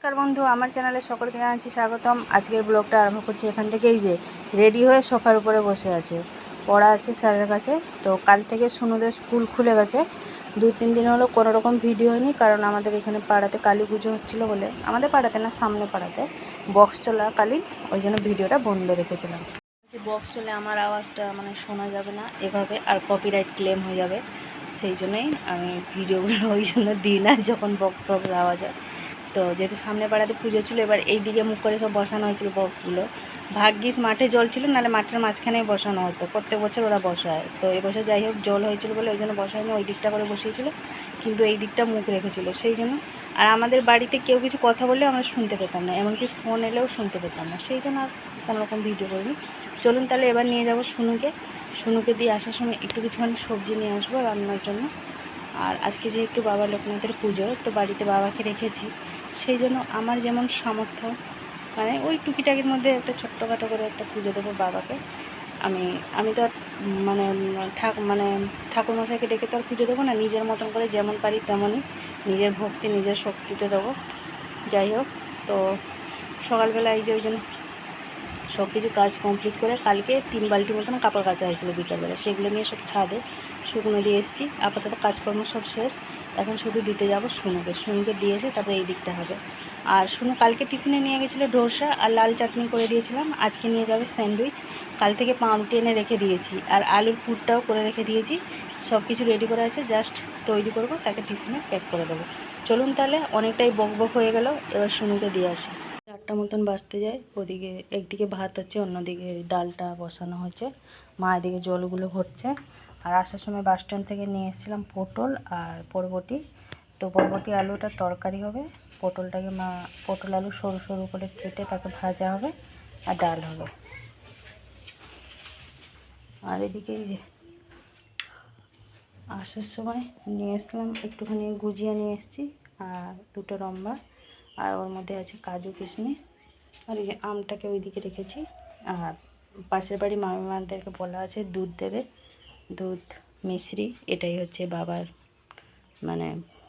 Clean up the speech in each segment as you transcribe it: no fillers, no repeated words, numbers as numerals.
নমস্কার বন্ধু, আমার চ্যানেলে সকলকে জানাচ্ছি স্বাগতম। আজকের ব্লগটা আরম্ভ করছি এখান থেকেই যে রেডি হয়ে সোফার উপরে বসে আছে, পড়া আছে স্যারের কাছে। তো কাল থেকে সুনুদের স্কুল খুলে গেছে। 2-3 দিন হলো কোনো রকম ভিডিও হয়নি, কারণ আমাদের এখানে পাড়াতে কালী পুজো হচ্ছিলো বলে, আমাদের পাড়াতে না, সামনে পাড়াতে বক্স চলাকালীন ওই জন্য ভিডিওটা বন্ধ রেখেছিলাম। বক্স চলে আমার আওয়াজটা শোনা যাবে না এভাবে, আর কপিরাইট ক্লেম হয়ে যাবে, সেই জন্যই আমি ভিডিওগুলো ওই জন্য দিই না যখন বক্স আওয়াজ হয়। তো যেহেতু সামনে পাড়াতে পুজো ছিল, এবার এই দিকে মুখ করে সব বসানো হয়েছিল বক্সগুলো। ভাগ্যিস মাঠে জল ছিল, নাহলে মাঠের মাঝখানেই বসানো হতো, প্রত্যেক বছর ওরা বসায়। তো এবছর যাই হোক জল হয়েছিল বলে ওই জন্য বসায়নি, ওই দিকটা করে বসিয়েছিল, কিন্তু এই দিকটা মুখ রেখেছিল সেই জন্য। আর আমাদের বাড়িতে কেউ কিছু কথা বললেও আমরা শুনতে পেতাম না, এমনকি ফোন এলেও শুনতে পেতাম না, সেই জন্য আর কোনোরকম ভিডিও করিনি। চলুন তাহলে এবার নিয়ে যাব সুনুকে দিয়ে আসার সময় একটু কিছুখানি সবজি নিয়ে আসবো রান্নার জন্য। আর আজকে যেহেতু বাবা লোকনাথের পুজো, তো বাড়িতে বাবাকে রেখেছি, সেই জন্য আমার যেমন সামর্থ্য ওই টুকিটাকির মধ্যে একটা ছোট্টখাটো করে একটা পুজো দেবো বাবাকে। আমি তো আর ঠাকুরমশাইকে ডেকে তো আর পুজো দেবো না, নিজের মতন করে যেমন পারি তেমনই নিজের ভক্তি নিজের শক্তিতে দেবো। যাই হোক, তো সকালবেলা এই যে ওই জন্য সব কিছু কাজ কমপ্লিট করে কালকে 3 বালতি মতন কাপড় কাচা হয়েছিল বিকালবেলা, সেগুলো নিয়ে সব ছাদে শুকনো দিয়ে এসেছি। আপাতত কাজকর্ম সব শেষ, এখন শুধু দিতে যাব সুনুকে দিয়ে এসে তারপরে এই দিকটা হবে। আর সুনু কালকে টিফিনে নিয়ে গেছিলো ডোসা আর লাল চাটনি করে দিয়েছিলাম, আজকে নিয়ে যাবে স্যান্ডউইচ। কাল থেকে পাউরুটি এনে রেখে দিয়েছি, আর আলুর পুরটাও করে রেখে দিয়েছি। সব কিছু রেডি করা আছে, জাস্ট তৈরি করব, তাকে টিফিনে প্যাক করে দেবো। চলুন তাহলে, অনেকটাই বকবক হয়ে গেল, এবার সুনুকে দিয়ে আসি। 4টা মতন বাজতে যায়, ওদিকে একদিকে ভাত হচ্ছে, অন্যদিকে ডালটা বসানো হচ্ছে, মা এদিকে জলগুলো ভরছে। আর আসার সময় বাস স্ট্যান্ড থেকে নিয়ে এসেছিলাম পটল আর বরবটি। তো বরবটি আলুটা তরকারি হবে, পটলটাকে পটল আলু সরু সরু করে কেটে তাকে ভাজা হবে, আর ডাল হবে। আর এদিকে এই যে আসার সময় নিয়ে এসলাম একটুখানি গুজিয়া নিয়ে এসেছি, আর 2টো রম্বা, আর ওর মধ্যে আছে কাজু কিশমিশ। আর এই যে আমটাকে ওইদিকে রেখেছি। আর পাশের বাড়ি মামিমাদেরকে বলা আছে দুধ দেবে, দুধ মিশ্রি, এটাই হচ্ছে বাবার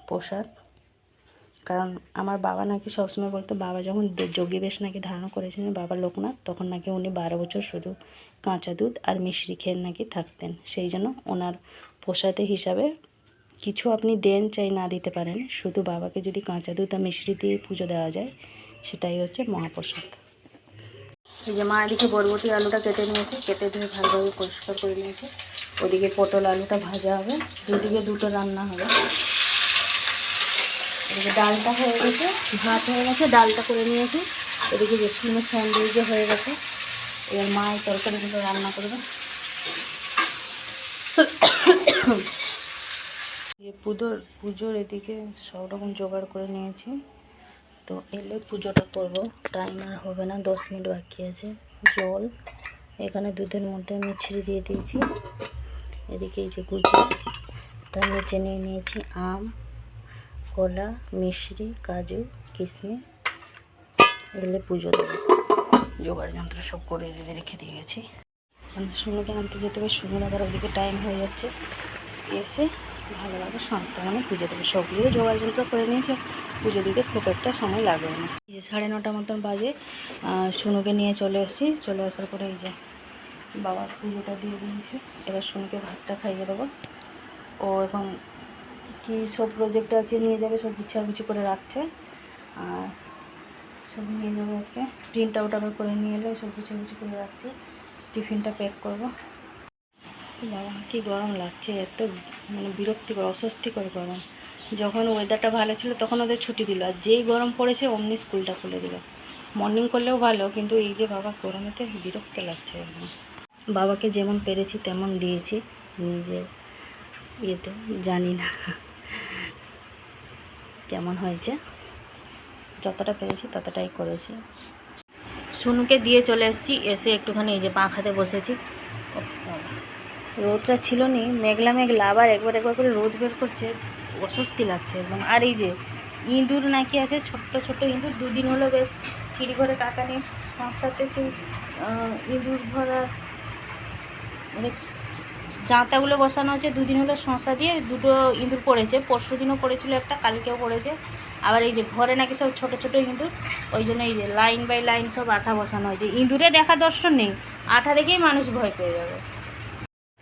প্রসাদ। কারণ আমার বাবা নাকি সবসময় বলতো, বাবা যখন যোগী বেশ নাকি ধারণ করেছিলেন বাবা লোকনাথ, তখন নাকি উনি 12 বছর শুধু কাঁচা দুধ আর মিশ্রি খেয়ে নাকি থাকতেন। সেই জন্য ওনার প্রসাদের হিসাবে কিছু আপনি দেন চাই না দিতে পারেন, শুধু বাবাকে যদি কাঁচা দুধ আর মিশ্রি দিয়ে পুজো দেওয়া যায়, সেটাই হচ্ছে মহাপ্রসাদ। এই যে মা এদিকে বরবটি আলুটা কেটে নিয়েছে, কেটে ধুয়ে ভালোভাবে পরিষ্কার করে নিয়েছে। ওদিকে পটল আলুটা ভাজা হবে, দুদিকে 2টো রান্না হবে। এদিকে ডালটা হয়ে গেছে, ভাত হয়ে গেছে, ডালটা করে নিয়েছি। এদিকে যে সুন্দর স্যান্ডউইচও হয়ে গেছে, এবার মা এই তরকারিগুলো রান্না করবে। পুজোর এদিকে সব রকম জোগাড় করে নিয়েছি, তো এলে পুজোটা করবো। টাইম আর হবে না, 10 মিনিট বাকি আছে। জল এখানে দুধের মধ্যে মিছরি দিয়ে দিয়েছি। এদিকে এই যে গুজিয়া, তার নিচে নিয়ে নিয়েছি আম, কলা, মিশ্রি, কাজু, কিশমিশ। এলে পুজো দেবো, জোগাড় যন্ত্র সব করে রেখে দিয়ে গেছি। সুনুকে আনতে যেতে হবে, সুনুর আবার ওদিকে টাইম হয়ে যাচ্ছে, এসে ভালোভাবে শান্ত পুজো দেবে। সব কিছু জোগাড় যন্ত্র করে নিয়েছে, পুজো দিতে খুব একটা সময় লাগবে না। এই যে 9:30 মতন বাজে, সুনুকে নিয়ে চলে এসেছি। চলে আসার পরে এই যে বাবার পুজোটা দিয়ে দিয়েছে, এবার সুনুকে ভাতটা খাইয়ে দেবো। ও এখন কি সব প্রজেক্ট আছে নিয়ে যাবে, সব গুছাগুছি করে রাখছে, আর সব নিয়ে যাবে আজকে। প্রিন্ট আউট আবার করে নিয়ে এলে সব গুছাগুছি করে রাখছে, টিফিনটা প্যাক করবো। বাবা কি গরম লাগছে, এত বিরক্তিকর অস্বস্তিকর গরম। যখন ওয়েদারটা ভালো ছিল তখন ওদের ছুটি দিল, আর যেই গরম পড়েছে অমনি স্কুলটা খুলে দিল। মর্নিং করলেও ভালো, কিন্তু এই যে বাবা গরমেতে বিরক্ত লাগছে একদম। বাবাকে যেমন পেরেছি তেমন দিয়েছি নিজের ইয়েতে, জানি না কেমন হয়েছে, যতটা পেরেছি ততটাই করেছি। সুনুকে দিয়ে চলে এসেছি, এসে একটুখানি এই যে পাখাতে বসেছি। রোদটা ছিল নি, মেঘলা মেঘলা, আবার একবার করে রোদ বের করছে, অস্বস্তি লাগছে একদম। আর এই যে ইঁদুর নাকি আছে, ছোট্ট ছোট্ট ইঁদুর, 2 দিন হলো বেশ সিঁড়িঘরে কাকা নিয়ে সংসারতে সেই ইঁদুর ধরার জাঁতাগুলো বসানো হচ্ছে। 2 দিন হলো শশা দিয়ে 2টো ইঁদুর পড়েছে, পরশু দিনও পড়েছিল একটা, কালকেও পড়েছে। আবার এই যে ঘরে নাকি সব ছোটো ছোটোই কিন্তু, ওই জন্য এই যে লাইন বাই লাইন সব আঠা বসানো হয়েছে। ইঁদুরে দেখা দর্শন নেই, আঠা দেখেই মানুষ ভয় পেয়ে যাবে।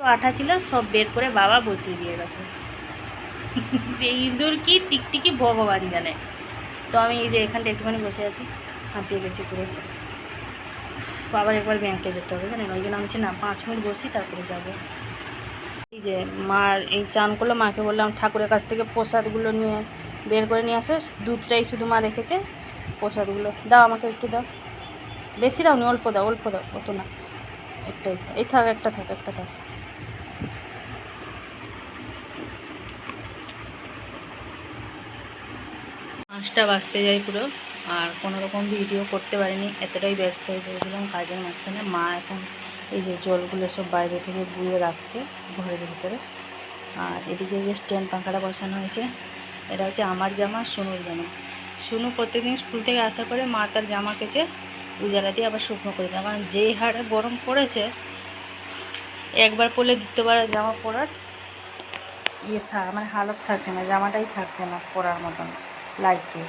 তো আঠা ছিল সব বের করে বাবা বসিয়ে দিয়ে গেছে। সেই ইঁদুর কি টিকটিকি ভগবান জানে। তো আমি এই যে এখানটা একটুখানি বসে আছি, হাঁপিয়ে গেছি পুরো। আবার একবার ব্যাংকে যেতে হবে জানেন, ওই জন্য আমি না 5 মিনিট বসি তারপরে যাব। এই যে মার এই চান করলো, মাকে বললাম ঠাকুরের কাছ থেকে প্রসাদগুলো নিয়ে বের করে নিয়ে আসো, দুধটাই শুধু মা রেখেছে। প্রসাদগুলো দাও, আমাকে একটু দাও, বেশি দাও নি, অল্প দাও, অল্প দাও, অত না, একটাই থাক, এই থাক, একটা থাক, একটা থাক। 5টা বাজতে যায় পুরো, আর কোনো রকম ভিডিও করতে পারিনি, এতটাই ব্যস্ত হয়ে পড়েছিলাম কাজের মাঝখানে। মা এখন এই যে জলগুলো সব বাইরে থেকে বুয়ে রাখছে ঘরের ভিতরে। আর এদিকে যে স্ট্যান্ড পাখাটা বসানো হয়েছে, এটা হচ্ছে আমার জামা, সুনুর জামা। সুনু প্রত্যেকদিন স্কুল থেকে আসার পরে মা তার জামা কেচে উজালা দিয়ে আবার শুকনো করে দেয়, কারণ যেই হারে গরম পড়েছে একবার পরলে দ্বিতীয়বার জামা পরার মানে হালত থাকছে না, জামাটাই থাকছে না পরার মতন লাইটে।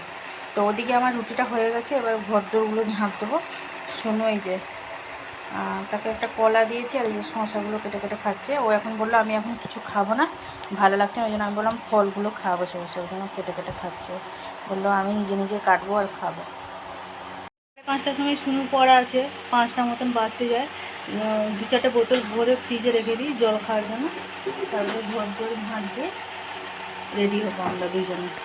তো ওদিকে আমার রুটিটা হয়ে গেছে, এবার ঘরদোরগুলো ঝাঁপ দেবো। শোনো এই যে তাকে একটা কলা দিয়েছি, আর এই যে শসাগুলো কেটে কেটে খাচ্ছে। ও এখন বললো আমি এখন কিছু খাবো না, ভালো লাগছে না, ওই জন্য আমি বললাম ফলগুলো খাওয়া বসে বসে, ওই জন্য কেটে কেটে খাচ্ছে। বললো আমি নিজে নিজে কাটবো আর খাবো। 5টার সময় শুনু পড়া আছে, 5টা মতন বাজতে যায়। 2-4টে বোতল ভরে ফ্রিজে রেখে দিই জল খাওয়ার জন্য, তারপরে ঘর ধরে ভাত দিয়ে রেডি হবো আমরা দুজনে।